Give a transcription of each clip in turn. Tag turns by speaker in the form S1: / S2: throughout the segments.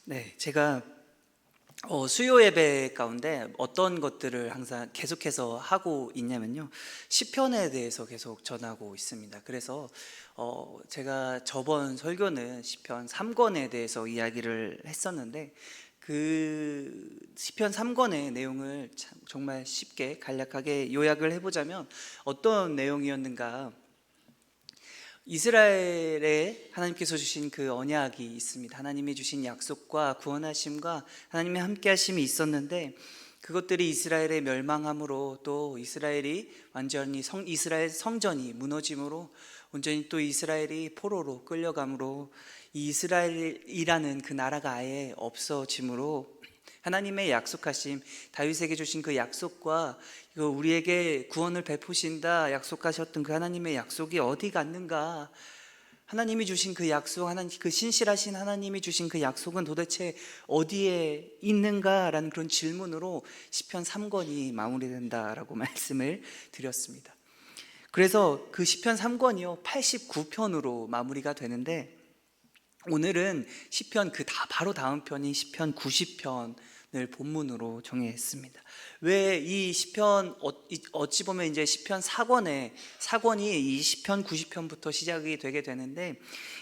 S1: 네, 제가 수요 예배 가운데 어떤 것들을 항상 계속해서 하고 있냐면요, 시편에 대해서 계속 전하고 있습니다. 그래서 제가 저번 설교는 시편 3권에 대해서 이야기를 했었는데, 그 시편 3권의 내용을 정말 쉽게 간략하게 요약을 해보자면 어떤 내용이었는가. 이스라엘에 하나님께서 주신 그 언약이 있습니다. 하나님이 주신 약속과 구원하심과 하나님의 함께하심이 있었는데, 그것들이 이스라엘의 멸망함으로, 또 이스라엘이 완전히 이스라엘 성전이 무너짐으로, 온전히 또 이스라엘이 포로로 끌려감으로, 이 이스라엘이라는 그 나라가 아예 없어짐으로, 하나님의 약속하심, 다윗에게 주신 그 약속과 우리에게 구원을 베푸신다 약속하셨던 그 하나님의 약속이 어디 갔는가? 하나님이 주신 그 약속, 그 신실하신 하나님이 주신 그 약속은 도대체 어디에 있는가라는 그런 질문으로 시편 3권이 마무리된다라고 말씀을 드렸습니다. 그래서 그 시편 3권이요 89편으로 마무리가 되는데, 오늘은 시편 바로 다음 편인 시편 90편을 본문으로 정했습니다. 왜 이 시편, 어찌 보면 이제 시편 4권이 이 시편 90편부터 시작이 되게 되는데,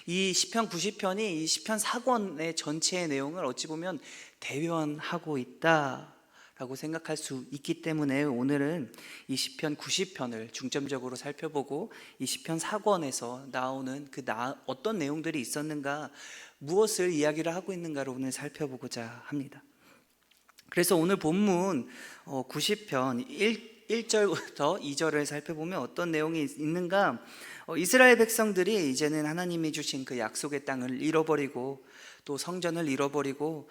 S1: 이 시편 90편이 이 시편 4권의 전체의 내용을 어찌 보면 대변하고 있다 라고 생각할 수 있기 때문에, 오늘은 이 시편 90편을 중점적으로 살펴보고 이 시편 4권에서 나오는 어떤 내용들이 있었는가, 무엇을 이야기를 하고 있는가를 오늘 살펴보고자 합니다. 그래서 오늘 본문 90편 1절부터 2절을 살펴보면 어떤 내용이 있는가. 이스라엘 백성들이 이제는 하나님이 주신 그 약속의 땅을 잃어버리고, 또 성전을 잃어버리고,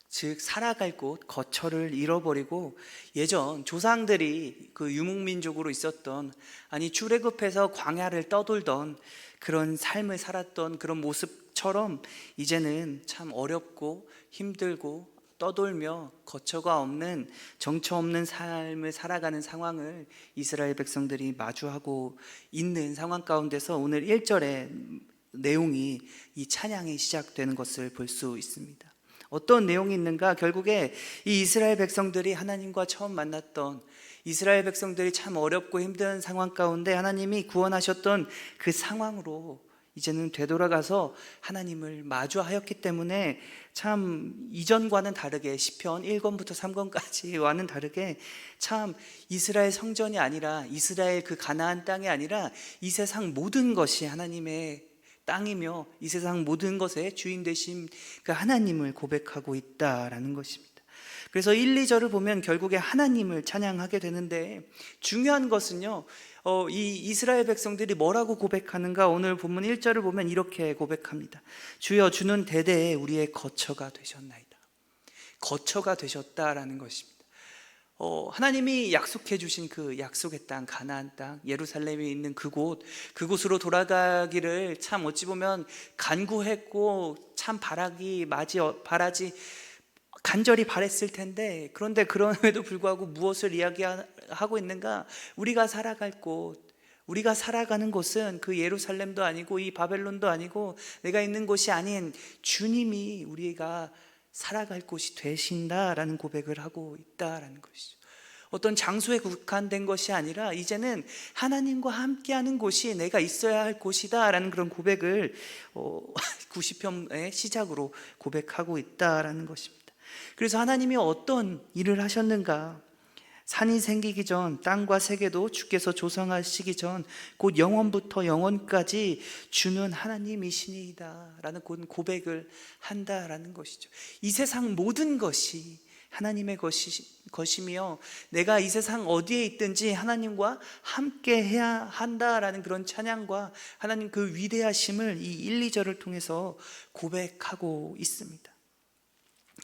S1: 즉 살아갈 곳 거처를 잃어버리고, 예전 조상들이 그 유목민족으로 있었던, 아니 출애굽해서 광야를 떠돌던 그런 삶을 살았던 그런 모습처럼 이제는 참 어렵고 힘들고 떠돌며 거처가 없는, 정처 없는 삶을 살아가는 상황을 이스라엘 백성들이 마주하고 있는 상황 가운데서 오늘 1절의 내용이, 이 찬양이 시작되는 것을 볼 수 있습니다. 어떤 내용이 있는가? 결국에 이 이스라엘 백성들이 하나님과 처음 만났던, 이스라엘 백성들이 참 어렵고 힘든 상황 가운데 하나님이 구원하셨던 그 상황으로 이제는 되돌아가서 하나님을 마주하였기 때문에, 참 이전과는 다르게 시편 1권부터 3권까지와는 다르게 참 이스라엘 성전이 아니라, 이스라엘 그 가나안 땅이 아니라 이 세상 모든 것이 하나님의 땅이며 이 세상 모든 것의 주인 되신 그 하나님을 고백하고 있다라는 것입니다. 그래서 1, 2절을 보면 결국에 하나님을 찬양하게 되는데, 중요한 것은요, 이 이스라엘 백성들이 뭐라고 고백하는가. 오늘 본문 1절을 보면 이렇게 고백합니다. 주여, 주는 대대에 우리의 거처가 되셨나이다. 거처가 되셨다라는 것입니다. 하나님이 약속해 주신 그 약속의 땅, 가나안 땅, 예루살렘에 있는 그곳으로 돌아가기를 참 어찌 보면 간구했고, 참 바라지 간절히 바랬을 텐데, 그런데 그럼에도 불구하고 무엇을 이야기하고 있는가? 우리가 살아갈 곳, 우리가 살아가는 곳은 그 예루살렘도 아니고 이 바벨론도 아니고 내가 있는 곳이 아닌 주님이 우리가 살아갈 곳이 되신다라는 고백을 하고 있다라는 것이죠. 어떤 장소에 국한된 것이 아니라 이제는 하나님과 함께하는 곳이 내가 있어야 할 곳이다라는 그런 고백을 90편의 시작으로 고백하고 있다라는 것입니다. 그래서 하나님이 어떤 일을 하셨는가? 산이 생기기 전, 땅과 세계도 주께서 조성하시기 전, 곧 영원부터 영원까지 주는 하나님이시니이다 라는 고백을 한다라는 것이죠. 이 세상 모든 것이 하나님의 것이며, 내가 이 세상 어디에 있든지 하나님과 함께 해야 한다라는 그런 찬양과 하나님 그 위대하심을 이 1, 2절을 통해서 고백하고 있습니다.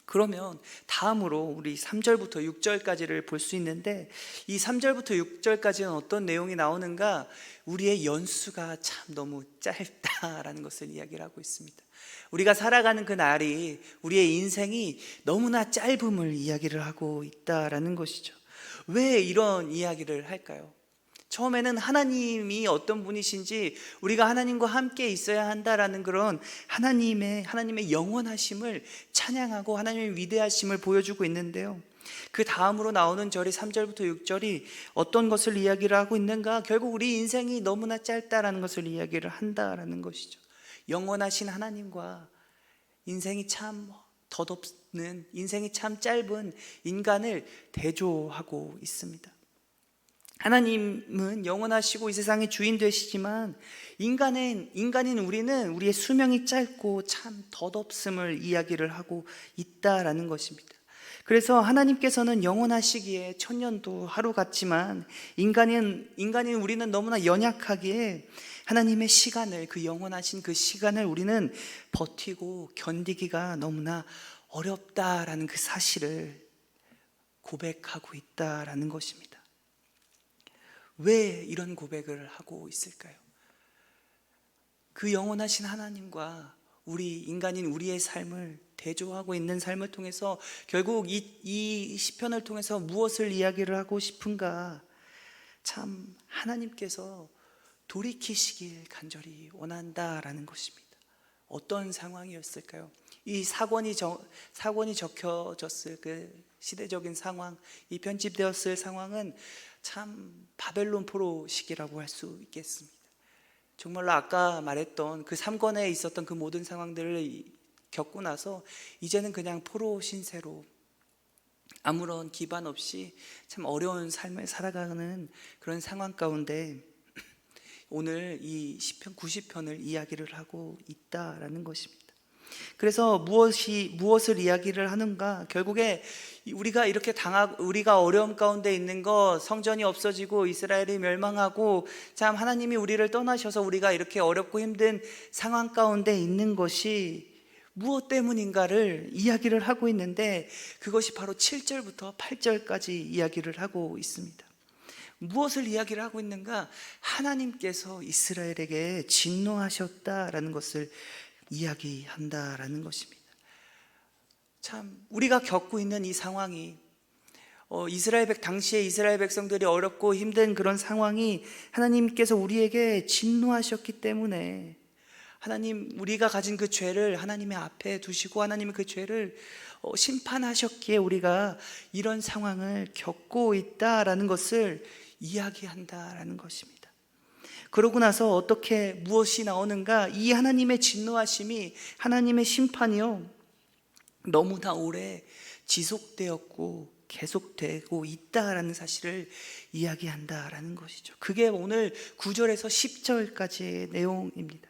S1: 그러면 다음으로 우리 3절부터 6절까지를 볼 수 있는데, 이 3절부터 6절까지는 어떤 내용이 나오는가? 우리의 연수가 참 너무 짧다라는 것을 이야기를 하고 있습니다. 우리가 살아가는 그 날이, 우리의 인생이 너무나 짧음을 이야기를 하고 있다라는 것이죠. 왜 이런 이야기를 할까요? 처음에는 하나님이 어떤 분이신지, 우리가 하나님과 함께 있어야 한다라는 그런 하나님의 영원하심을 찬양하고 하나님의 위대하심을 보여주고 있는데요, 그 다음으로 나오는 절이 3절부터 6절이 어떤 것을 이야기를 하고 있는가? 결국 우리 인생이 너무나 짧다라는 것을 이야기를 한다라는 것이죠. 영원하신 하나님과 인생이 참 덧없는, 인생이 참 짧은 인간을 대조하고 있습니다. 하나님은 영원하시고 이 세상의 주인 되시지만 인간인 우리는 우리의 수명이 짧고 참 덧없음을 이야기를 하고 있다라는 것입니다. 그래서 하나님께서는 영원하시기에 천년도 하루 같지만 인간인 우리는 너무나 연약하기에 하나님의 시간을, 그 영원하신 그 시간을 우리는 버티고 견디기가 너무나 어렵다라는 그 사실을 고백하고 있다라는 것입니다. 왜 이런 고백을 하고 있을까요? 그 영원하신 하나님과 인간인 우리의 삶을 대조하고 있는 삶을 통해서 결국 이 시편을 통해서 무엇을 이야기를 하고 싶은가? 참 하나님께서 돌이키시길 간절히 원한다라는 것입니다. 어떤 상황이었을까요? 이 사권이 적혀졌을 그 시대적인 상황, 이 편집되었을 상황은 참 바벨론 포로 시기라고 할 수 있겠습니다. 정말로 아까 말했던 그 3권에 있었던 그 모든 상황들을 겪고 나서 이제는 그냥 포로 신세로 아무런 기반 없이 참 어려운 삶을 살아가는 그런 상황 가운데 오늘 이 시편 90편을 이야기를 하고 있다라는 것입니다. 그래서 무엇을 이야기를 하는가? 결국에 우리가 어려움 가운데 있는 것, 성전이 없어지고 이스라엘이 멸망하고 참 하나님이 우리를 떠나셔서 우리가 이렇게 어렵고 힘든 상황 가운데 있는 것이 무엇 때문인가를 이야기를 하고 있는데, 그것이 바로 7절부터 8절까지 이야기를 하고 있습니다. 무엇을 이야기를 하고 있는가? 하나님께서 이스라엘에게 진노하셨다라는 것을 이야기한다라는 것입니다. 참 우리가 겪고 있는 이 상황이 당시에 이스라엘 백성들이 어렵고 힘든 그런 상황이 하나님께서 우리에게 진노하셨기 때문에 우리가 가진 그 죄를 하나님의 앞에 두시고 하나님이 그 죄를 심판하셨기에 우리가 이런 상황을 겪고 있다라는 것을 이야기한다라는 것입니다. 그러고 나서 무엇이 나오는가? 이 하나님의 진노하심이, 하나님의 심판이요, 너무나 오래 지속되었고 계속되고 있다라는 사실을 이야기한다라는 것이죠. 그게 오늘 9절에서 10절까지의 내용입니다.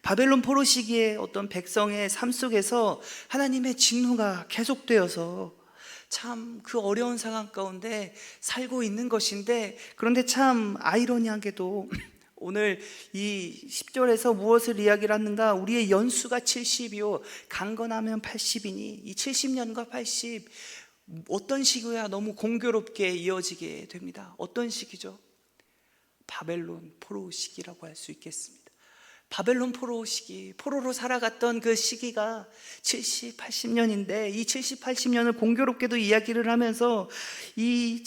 S1: 바벨론 포로 시기에 어떤 백성의 삶 속에서 하나님의 진노가 계속되어서 참 그 어려운 상황 가운데 살고 있는 것인데, 그런데 참 아이러니하게도 오늘 이 10절에서 무엇을 이야기를 하는가? 우리의 연수가 70이요 강건하면 80이니 이 70년과 80 어떤 시기야 너무 공교롭게 이어지게 됩니다. 어떤 시기죠? 바벨론 포로 시기라고 할 수 있겠습니다. 바벨론 포로 시기, 포로로 살아갔던 그 시기가 70, 80년인데 이 70, 80년을 공교롭게도 이야기를 하면서 이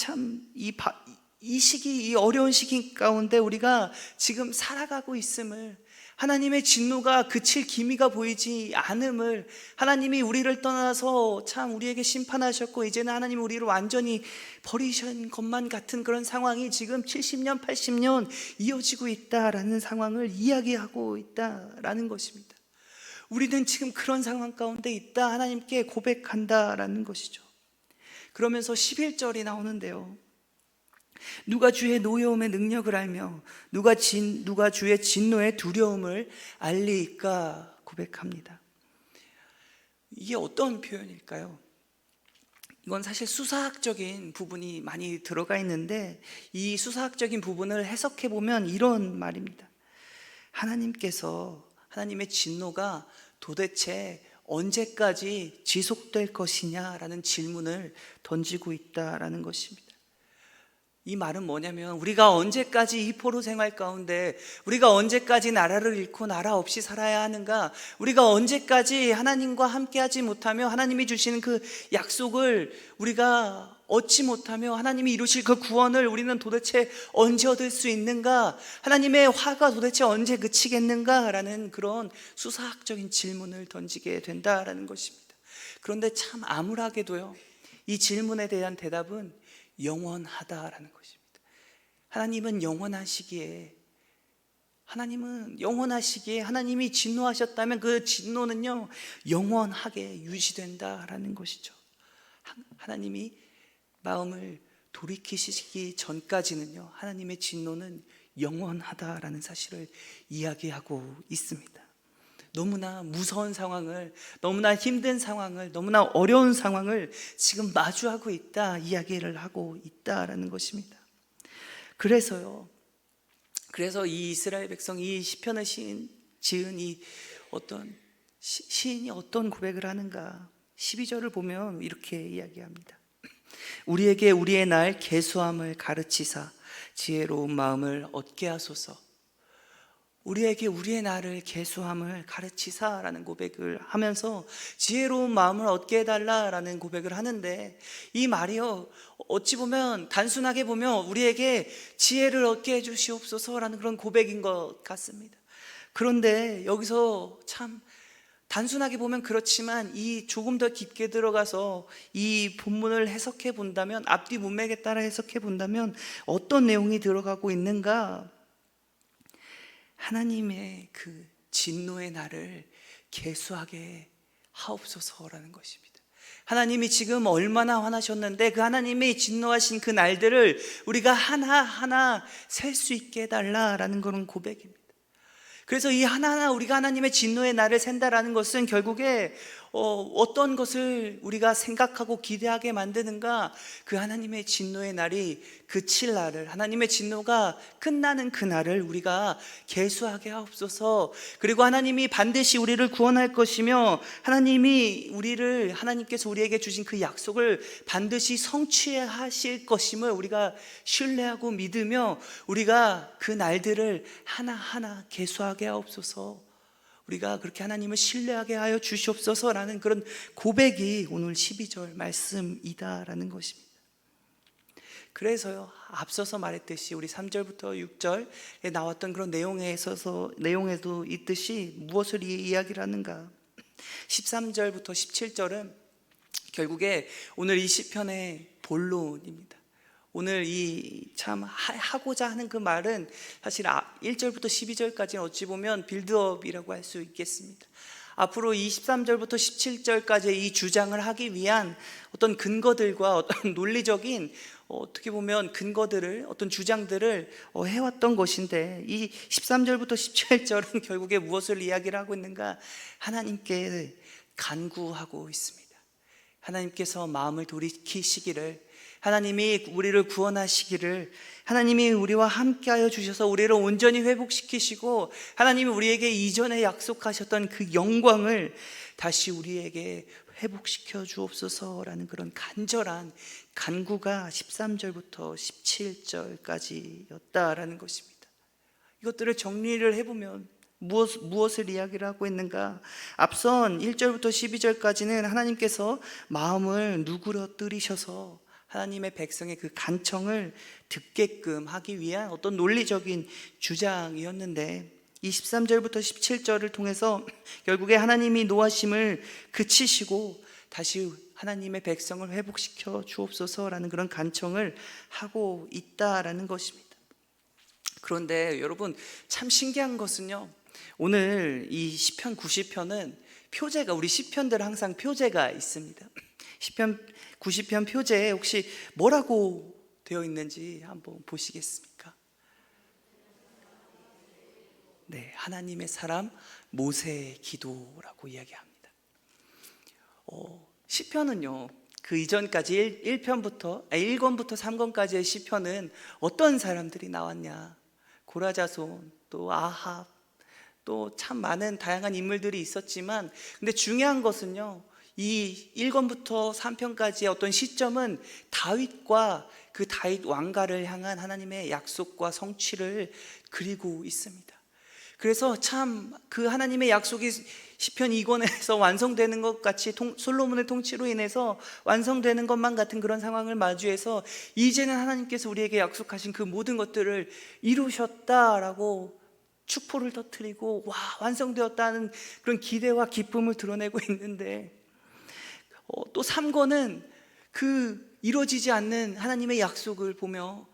S1: 어려운 시기 가운데 우리가 지금 살아가고 있음을, 하나님의 진노가 그칠 기미가 보이지 않음을, 하나님이 우리를 떠나서 참 우리에게 심판하셨고 이제는 하나님이 우리를 완전히 버리신 것만 같은 그런 상황이 지금 70년, 80년 이어지고 있다라는 상황을 이야기하고 있다라는 것입니다. 우리는 지금 그런 상황 가운데 있다, 하나님께 고백한다라는 것이죠. 그러면서 11절이 나오는데요, 누가 주의 노여움의 능력을 알며 누가 주의 진노의 두려움을 알리까 고백합니다. 이게 어떤 표현일까요? 이건 사실 수사학적인 부분이 많이 들어가 있는데 이 수사학적인 부분을 해석해 보면 이런 말입니다. 하나님의 진노가 도대체 언제까지 지속될 것이냐라는 질문을 던지고 있다라는 것입니다. 이 말은 뭐냐면 우리가 언제까지 이 포로 생활 가운데, 우리가 언제까지 나라를 잃고 나라 없이 살아야 하는가? 우리가 언제까지 하나님과 함께하지 못하며 하나님이 주시는 그 약속을 우리가 얻지 못하며 하나님이 이루실 그 구원을 우리는 도대체 언제 얻을 수 있는가? 하나님의 화가 도대체 언제 그치겠는가라는 그런 수사학적인 질문을 던지게 된다라는 것입니다. 그런데 참 암울하게도요, 이 질문에 대한 대답은 영원하다라는 것입니다. 하나님은 영원하시기에 하나님이 진노하셨다면 그 진노는요 영원하게 유지된다라는 것이죠. 하나님이 마음을 돌이키시기 전까지는요 하나님의 진노는 영원하다라는 사실을 이야기하고 있습니다. 너무나 무서운 상황을, 너무나 힘든 상황을, 너무나 어려운 상황을 지금 마주하고 있다 이야기를 하고 있다라는 것입니다. 그래서 이 이스라엘 백성이 이 시편을 지은 이 어떤 시인이 어떤 고백을 하는가? 12절을 보면 이렇게 이야기합니다. 우리에게 우리의 날 계수함을 가르치사 지혜로운 마음을 얻게 하소서. 우리에게 우리의 날을 계수함을 가르치사라는 고백을 하면서 지혜로운 마음을 얻게 해달라라는 고백을 하는데, 이 말이요 어찌 보면 단순하게 보면 우리에게 지혜를 얻게 해주시옵소서라는 그런 고백인 것 같습니다. 그런데 여기서 참 단순하게 보면 그렇지만 이 조금 더 깊게 들어가서 이 본문을 해석해 본다면, 앞뒤 문맥에 따라 해석해 본다면 어떤 내용이 들어가고 있는가? 하나님의 그 진노의 날을 계수하게 하옵소서라는 것입니다. 하나님이 지금 얼마나 화나셨는데 그 하나님이 진노하신 그 날들을 우리가 하나하나 셀 수 있게 해달라라는 그런 고백입니다. 그래서 이 하나하나 우리가 하나님의 진노의 날을 센다라는 것은 결국에 어떤 것을 우리가 생각하고 기대하게 만드는가? 그 하나님의 진노의 날이 그칠 날을, 하나님의 진노가 끝나는 그 날을 우리가 계수하게 하옵소서. 그리고 하나님이 반드시 우리를 구원할 것이며 하나님께서 우리에게 주신 그 약속을 반드시 성취하실 것임을 우리가 신뢰하고 믿으며 우리가 그 날들을 하나하나 계수하게 하옵소서. 우리가 그렇게 하나님을 신뢰하게 하여 주시옵소서라는 그런 고백이 오늘 12절 말씀이다라는 것입니다. 그래서요, 앞서서 말했듯이 우리 3절부터 6절에 나왔던 그런 내용에도 있듯이 무엇을 이야기를 하는가? 13절부터 17절은 결국에 오늘 이 시편의 본론입니다. 오늘 이 참 하고자 하는 그 말은 사실 1절부터 12절까지는 어찌 보면 빌드업이라고 할 수 있겠습니다. 앞으로 23절부터 17절까지 이 주장을 하기 위한 어떤 근거들과 어떤 논리적인 어떻게 보면 근거들을, 어떤 주장들을 해왔던 것인데, 이 13절부터 17절은 결국에 무엇을 이야기를 하고 있는가? 하나님께 간구하고 있습니다. 하나님께서 마음을 돌이키시기를, 하나님이 우리를 구원하시기를, 하나님이 우리와 함께하여 주셔서 우리를 온전히 회복시키시고 하나님이 우리에게 이전에 약속하셨던 그 영광을 다시 우리에게 회복시켜 주옵소서라는 그런 간절한 간구가 13절부터 17절까지였다라는 것입니다. 이것들을 정리를 해보면 무엇을 이야기를 하고 있는가? 앞선 1절부터 12절까지는 하나님께서 마음을 누그러뜨리셔서 하나님의 백성의 그 간청을 듣게끔 하기 위한 어떤 논리적인 주장이었는데, 23절부터 17절을 통해서 결국에 하나님이 노하심을 그치시고 다시 하나님의 백성을 회복시켜 주옵소서라는 그런 간청을 하고 있다라는 것입니다. 그런데 여러분, 참 신기한 것은요, 오늘 이 시편 90편은 표제가, 우리 시편들은 항상 표제가 있습니다. 시편 90편 표제에 혹시 뭐라고 되어 있는지 한번 보시겠습니까? 네, 하나님의 사람 모세의 기도라고 이야기합니다. 시편은요, 그 이전까지 1권부터 3권까지의 시편은 어떤 사람들이 나왔냐? 고라자손, 또 아합, 또 참 많은 다양한 인물들이 있었지만, 근데 중요한 것은요, 이 1권부터 3편까지의 어떤 시점은 다윗과 그 다윗 왕가를 향한 하나님의 약속과 성취를 그리고 있습니다. 그래서 참 그 하나님의 약속이 시편 2권에서 완성되는 것 같이 솔로몬의 통치로 인해서 완성되는 것만 같은 그런 상황을 마주해서 이제는 하나님께서 우리에게 약속하신 그 모든 것들을 이루셨다라고 축포를 터뜨리고 와, 완성되었다는 그런 기대와 기쁨을 드러내고 있는데, 또 3권은 그 이루어지지 않는 하나님의 약속을 보며,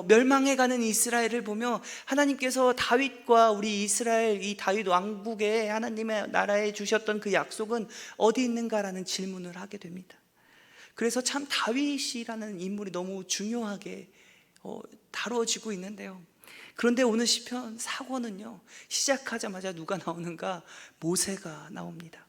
S1: 멸망해가는 이스라엘을 보며 하나님께서 다윗과 우리 이스라엘 이 다윗 왕국에 하나님의 나라에 주셨던 그 약속은 어디 있는가라는 질문을 하게 됩니다. 그래서 참 다윗이라는 인물이 너무 중요하게 다뤄지고 있는데요. 그런데 오늘 시편 4권은요, 시작하자마자 누가 나오는가? 모세가 나옵니다.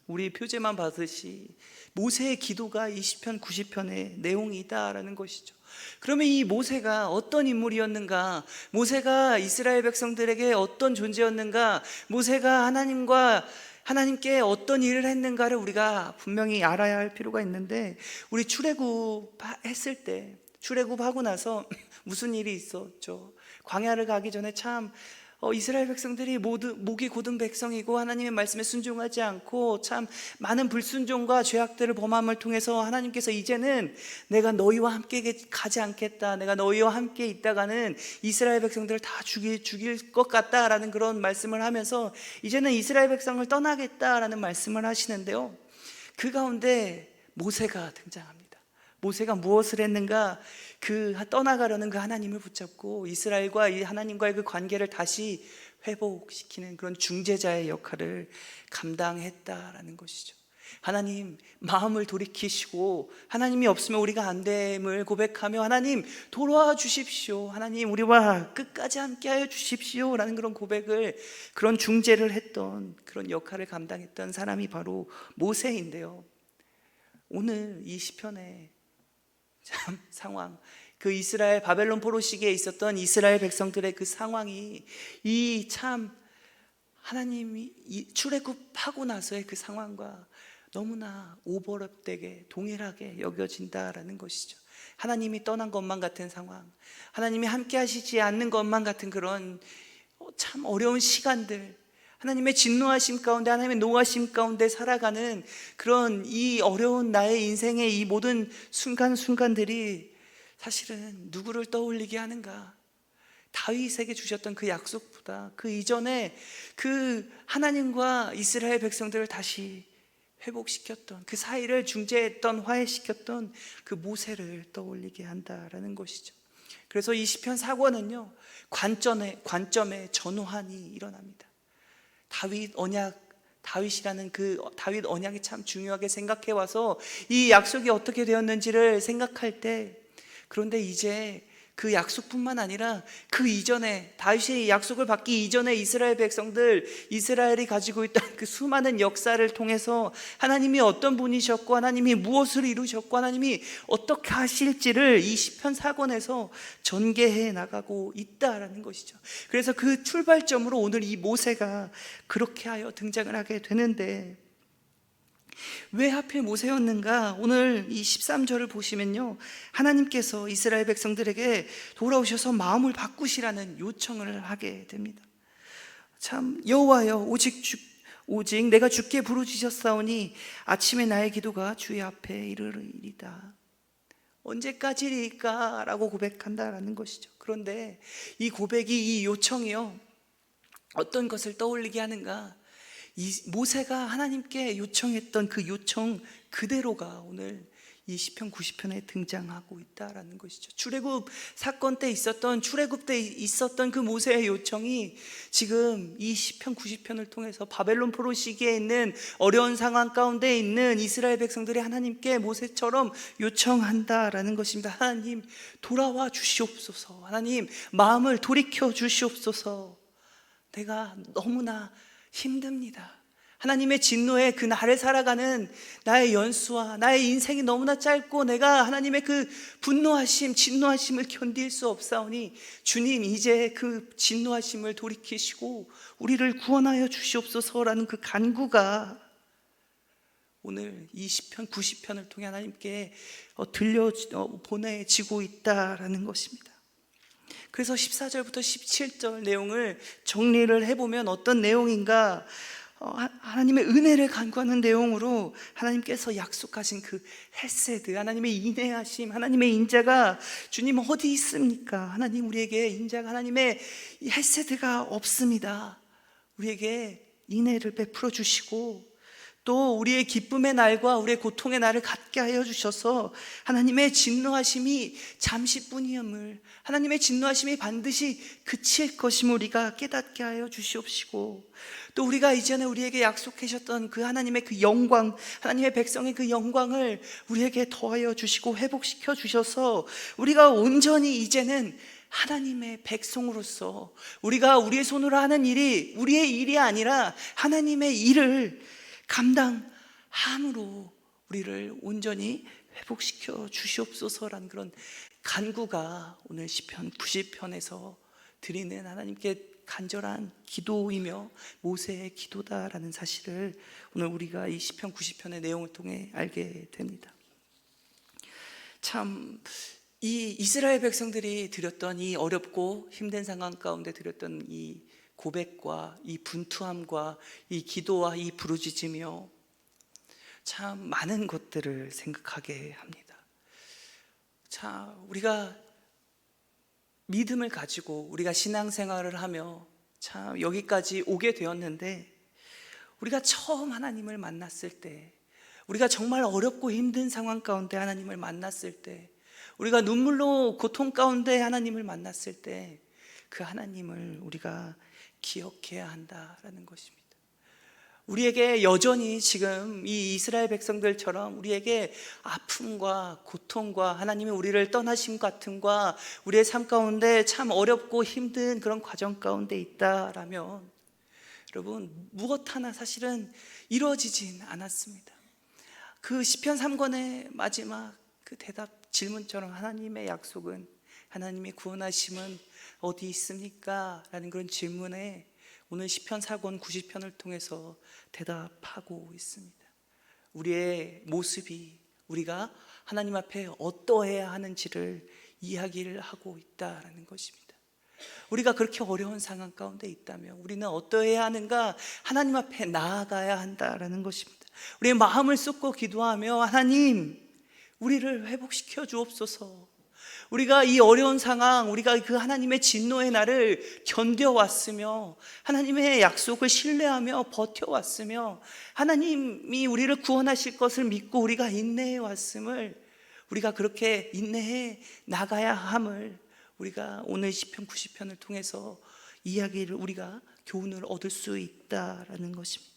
S1: 우리 표제만 봤듯이 모세의 기도가 이 시편 90편의 내용이다라는 것이죠. 그러면 이 모세가 어떤 인물이었는가? 모세가 이스라엘 백성들에게 어떤 존재였는가? 모세가 하나님께 어떤 일을 했는가를 우리가 분명히 알아야 할 필요가 있는데, 우리 출애굽했을 때, 출애굽하고 나서 무슨 일이 있었죠? 광야를 가기 전에 참 이스라엘 백성들이 모두 목이 곧은 백성이고 하나님의 말씀에 순종하지 않고 참 많은 불순종과 죄악들을 범함을 통해서 하나님께서 이제는 내가 너희와 함께 가지 않겠다, 내가 너희와 함께 있다가는 이스라엘 백성들을 다 죽일 것 같다라는 그런 말씀을 하면서 이제는 이스라엘 백성을 떠나겠다라는 말씀을 하시는데요, 그 가운데 모세가 등장합니다. 모세가 무엇을 했는가? 그 떠나가려는 그 하나님을 붙잡고 이스라엘과 이 하나님과의 그 관계를 다시 회복시키는 그런 중재자의 역할을 감당했다라는 것이죠. 하나님 마음을 돌이키시고 하나님이 없으면 우리가 안 됨을 고백하며 하나님 돌아와 주십시오, 하나님 우리와 끝까지 함께하여 주십시오 라는 그런 고백을, 그런 중재를 했던 그런 역할을 감당했던 사람이 바로 모세인데요, 오늘 이 시편에 참 상황, 그 이스라엘 바벨론 포로 시기에 있었던 이스라엘 백성들의 그 상황이 이 참 하나님이 출애굽하고 나서의 그 상황과 너무나 오버랩되게 동일하게 여겨진다라는 것이죠. 하나님이 떠난 것만 같은 상황, 하나님이 함께 하시지 않는 것만 같은 그런 참 어려운 시간들, 하나님의 진노하심 가운데, 하나님의 노하심 가운데 살아가는 그런 이 어려운 나의 인생의 이 모든 순간순간들이 사실은 누구를 떠올리게 하는가? 다윗에게 주셨던 그 약속보다 그 이전에 그 하나님과 이스라엘 백성들을 다시 회복시켰던, 그 사이를 중재했던, 화해시켰던 그 모세를 떠올리게 한다라는 것이죠. 그래서 이 시편 4권은요, 관점에 전환이 일어납니다. 다윗이라는 그 다윗 언약이 참 중요하게 생각해 와서 이 약속이 어떻게 되었는지를 생각할 때, 그런데 이제 그 약속뿐만 아니라 그 이전에, 다윗이 약속을 받기 이전에 이스라엘 백성들, 이스라엘이 가지고 있던 그 수많은 역사를 통해서 하나님이 어떤 분이셨고 하나님이 무엇을 이루셨고 하나님이 어떻게 하실지를 이 시편 4권에서 전개해 나가고 있다라는 것이죠. 그래서 그 출발점으로 오늘 이 모세가 그렇게 하여 등장을 하게 되는데, 왜 하필 모세였는가? 오늘 이 13절을 보시면요, 하나님께서 이스라엘 백성들에게 돌아오셔서 마음을 바꾸시라는 요청을 하게 됩니다. 참, 여호와여, 오직 내가 주께 부르짖었사오니 아침에 나의 기도가 주의 앞에 이르리이다. 언제까지일까? 라고 고백한다라는 것이죠. 그런데 이 고백이, 이 요청이요, 어떤 것을 떠올리게 하는가? 이 모세가 하나님께 요청했던 그 요청 그대로가 오늘 이 시편 90편에 등장하고 있다라는 것이죠. 출애굽 사건 때 있었던, 출애굽 때 있었던 그 모세의 요청이 지금 이 시편 90편을 통해서 바벨론 포로 시기에 있는 어려운 상황 가운데 있는 이스라엘 백성들이 하나님께 모세처럼 요청한다라는 것입니다. 하나님 돌아와 주시옵소서, 하나님 마음을 돌이켜 주시옵소서, 내가 너무나 힘듭니다. 하나님의 진노에 그 날을 살아가는 나의 연수와 나의 인생이 너무나 짧고 내가 하나님의 그 분노하심, 진노하심을 견딜 수 없사오니 주님 이제 그 진노하심을 돌이키시고 우리를 구원하여 주시옵소서라는 그 간구가 오늘 이 시편 90편을 통해 하나님께 보내지고 있다라는 것입니다. 그래서 14절부터 17절 내용을 정리를 해보면 어떤 내용인가, 하나님의 은혜를 간구하는 내용으로 하나님께서 약속하신 그 헤세드, 하나님의 인내하심, 하나님의 인자가 주님 어디 있습니까? 하나님, 우리에게 인자가, 하나님의 헤세드가 없습니다. 우리에게 인애를 베풀어 주시고 또 우리의 기쁨의 날과 우리의 고통의 날을 갖게 하여 주셔서 하나님의 진노하심이 잠시뿐이음을, 하나님의 진노하심이 반드시 그칠 것임을 우리가 깨닫게 하여 주시옵시고, 또 우리가 이전에 우리에게 약속하셨던 그 하나님의 그 영광, 하나님의 백성의 그 영광을 우리에게 더하여 주시고 회복시켜 주셔서 우리가 온전히 이제는 하나님의 백성으로서 우리가 우리의 손으로 하는 일이 우리의 일이 아니라 하나님의 일을 감당함으로 우리를 온전히 회복시켜 주시옵소서라는 그런 간구가 오늘 시편 90편에서 드리는 하나님께 간절한 기도이며 모세의 기도다라는 사실을 오늘 우리가 이 시편 90편의 내용을 통해 알게 됩니다. 참, 이 이스라엘 백성들이 드렸던 이 어렵고 힘든 상황 가운데 드렸던 이 고백과 이 분투함과 이 기도와 이 부르짖으며 참 많은 것들을 생각하게 합니다. 자, 우리가 믿음을 가지고 우리가 신앙생활을 하며 참 여기까지 오게 되었는데, 우리가 처음 하나님을 만났을 때, 우리가 정말 어렵고 힘든 상황 가운데 하나님을 만났을 때, 우리가 눈물로 고통 가운데 하나님을 만났을 때 그 하나님을 우리가 기억해야 한다라는 것입니다. 우리에게 여전히 지금 이 이스라엘 백성들처럼 우리에게 아픔과 고통과 하나님이 우리를 떠나심 같은과 우리의 삶 가운데 참 어렵고 힘든 그런 과정 가운데 있다라면 여러분, 무엇 하나 사실은 이루어지진 않았습니다. 그 시편 3권의 마지막 그 대답 질문처럼 하나님의 약속은, 하나님의 구원하심은 어디 있습니까? 라는 그런 질문에 오늘 시편 4권 90편을 통해서 대답하고 있습니다. 우리의 모습이, 우리가 하나님 앞에 어떠해야 하는지를 이야기를 하고 있다라는 것입니다. 우리가 그렇게 어려운 상황 가운데 있다면 우리는 어떠해야 하는가? 하나님 앞에 나아가야 한다라는 것입니다. 우리의 마음을 쏟고 기도하며 하나님, 우리를 회복시켜 주옵소서. 우리가 이 어려운 상황, 우리가 그 하나님의 진노의 날을 견뎌왔으며 하나님의 약속을 신뢰하며 버텨왔으며 하나님이 우리를 구원하실 것을 믿고 우리가 인내해 왔음을, 우리가 그렇게 인내해 나가야 함을 우리가 오늘 시편 90편을 통해서 이야기를, 우리가 교훈을 얻을 수 있다라는 것입니다.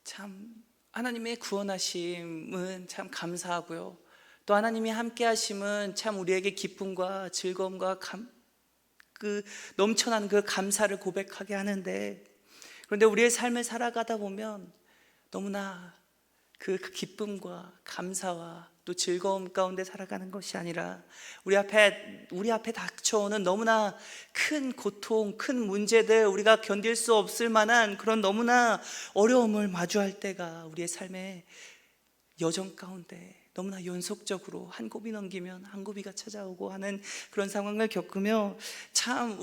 S1: 참 하나님의 구원하심은 참 감사하고요, 또 하나님이 함께 하심은 참 우리에게 기쁨과 즐거움과 그 넘쳐나는 그 감사를 고백하게 하는데, 그런데 우리의 삶을 살아가다 보면 너무나 그 기쁨과 감사와 또 즐거움 가운데 살아가는 것이 아니라 우리 앞에 닥쳐오는 너무나 큰 고통, 큰 문제들, 우리가 견딜 수 없을 만한 그런 너무나 어려움을 마주할 때가 우리의 삶의 여정 가운데 너무나 연속적으로 한 고비 넘기면 한 고비가 찾아오고 하는 그런 상황을 겪으며, 참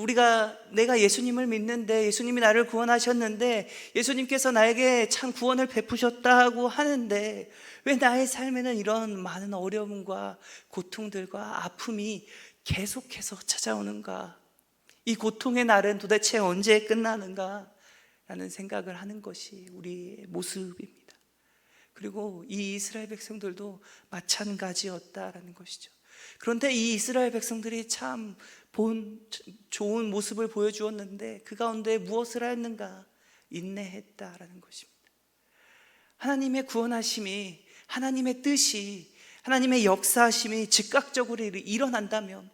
S1: 내가 예수님을 믿는데, 예수님이 나를 구원하셨는데, 예수님께서 나에게 참 구원을 베푸셨다고 하는데 왜 나의 삶에는 이런 많은 어려움과 고통들과 아픔이 계속해서 찾아오는가? 이 고통의 날은 도대체 언제 끝나는가? 라는 생각을 하는 것이 우리의 모습입니다. 그리고 이 이스라엘 백성들도 마찬가지였다라는 것이죠. 그런데 이 이스라엘 백성들이 참 좋은 모습을 보여주었는데 그 가운데 무엇을 하였는가? 인내했다라는 것입니다. 하나님의 구원하심이, 하나님의 뜻이, 하나님의 역사하심이 즉각적으로 일어난다면,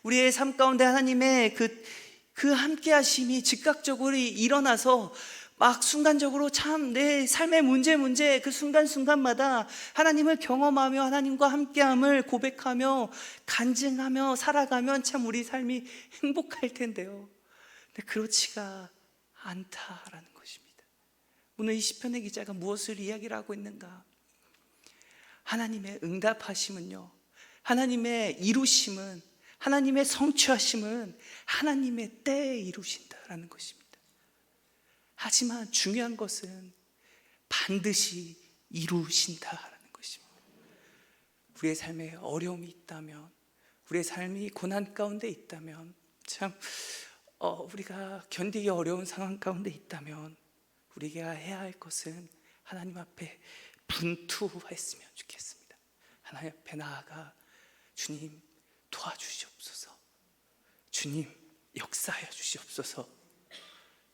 S1: 우리의 삶 가운데 하나님의 그 함께 하심이 즉각적으로 일어나서 막 순간적으로 참 내 삶의 문제 그 순간순간마다 하나님을 경험하며 하나님과 함께함을 고백하며 간증하며 살아가면 참 우리 삶이 행복할 텐데요, 근데 그렇지가 않다라는 것입니다. 오늘 이 시편의 기자가 무엇을 이야기를 하고 있는가? 하나님의 응답하심은요, 하나님의 이루심은, 하나님의 성취하심은 하나님의 때에 이루신다라는 것입니다. 하지만 중요한 것은 반드시 이루신다라는 것입니다. 우리의 삶에 어려움이 있다면, 우리의 삶이 고난 가운데 있다면, 참 우리가 견디기 어려운 상황 가운데 있다면 우리가 해야 할 것은 하나님 앞에 분투했으면 좋겠습니다. 하나님 앞에 나아가 주님 도와주시옵소서, 주님 역사하여 주시옵소서,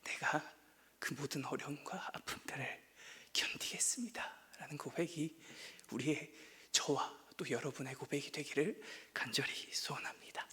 S1: 내가 그 모든 어려움과 아픔들을 견디겠습니다 라는 고백이 우리의, 저와 또 여러분의 고백이 되기를 간절히 소원합니다.